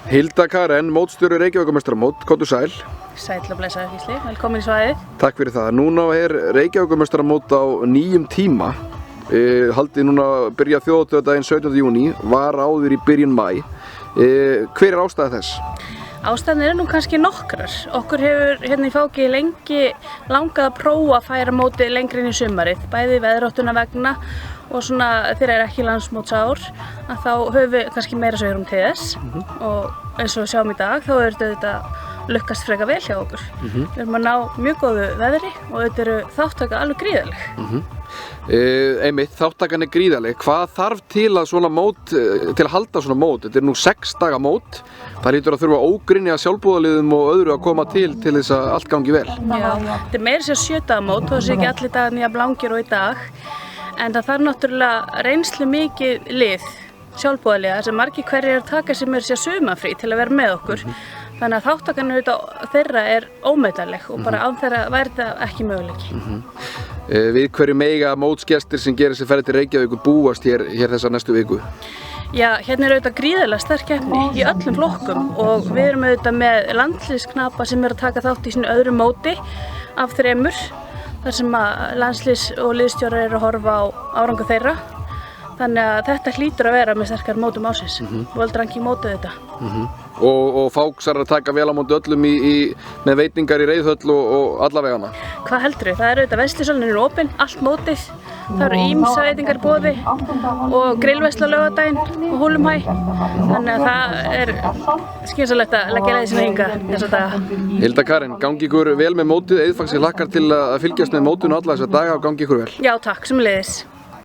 Hilda Karen, mótstjóri Reykjavíkurmeistaramót, komdu sæl. Sæll og blessaður Gísli, velkomin í svæðið. Takk fyrir það. Núna Reykjavíkurmeistaramót á nýjum tíma. Haldið núna byrja þjóðhátíðardaginn 17. júní, var áður í byrjun maí. Hver ástæða þess? Ástæðan nú kannski nokkrar. Okkur hefur hérna í Fáki lengi langað að prófa að færa mótið lengri inn í sumarið, bæði veðráttuna vegna og svona þegar ekki landsmótsár, að þá höfum við kannski meira svigrúm til þess og eins og við sjáum í dag þá þetta lukkast frekar vel hjá okkur. Við erum að ná mjög góðu veðri og þetta eru þáttaka alveg gríðarleg. Einmitt, þáttakan gríðarleg. Hvað þarf til að halda svona mót? Þetta nú 6 daga mót. Það hlýtur að þurfa ógrynni að sjálfboðaliðum og öðru að koma til þess að allt gangi vel. Já, þetta meira sér 7 daga mót, þó sé ekki allir dagarnir jafn langir og í dag. En það þarf náttúrulega reynslu mikið lið, sjálfboðaliða, sem margir hverjir taka sér meira sér sumafrí til að vera með okkur. Þannig að þáttakan þeirra ómetanleg og bara án þeirra væri þetta ekki möguleiki. Við hverju mega mótsgestir sem gerir sér ferð til Reykjavíkur búast hér þessa næstu viku? Já, hérna gríðarlega sterk keppni í öllum flokkum og við erum með landsliðsknapa sem að taka þátt í sínu öðru móti af 3, þar sem að landslís og liðsstjórar eru að horfa á árangur þeirra. Þannig að þetta hlýtur að vera með sterkar mótum ásins. World Ranking mótið þetta. Og Fáksar að taka vel á móti öllum með veitingar í reiðhöll og alla vegana? Hvað heldur við? Það veislusalinn opinn, allt mótið. Það eru ýmsa veitingar í boði og grillveisla á laugardaginn og húlumhæ. Þannig að það skynsamlegt að leggja leið sinni hingað þessa daga. Hilda Karen, gangi ykkur vel með mótið. Eiðfaxi hlakkar til að fylgjast með mótinu alla þessa daga og gangi ykkur vel. Já, takk, sömuleiðis.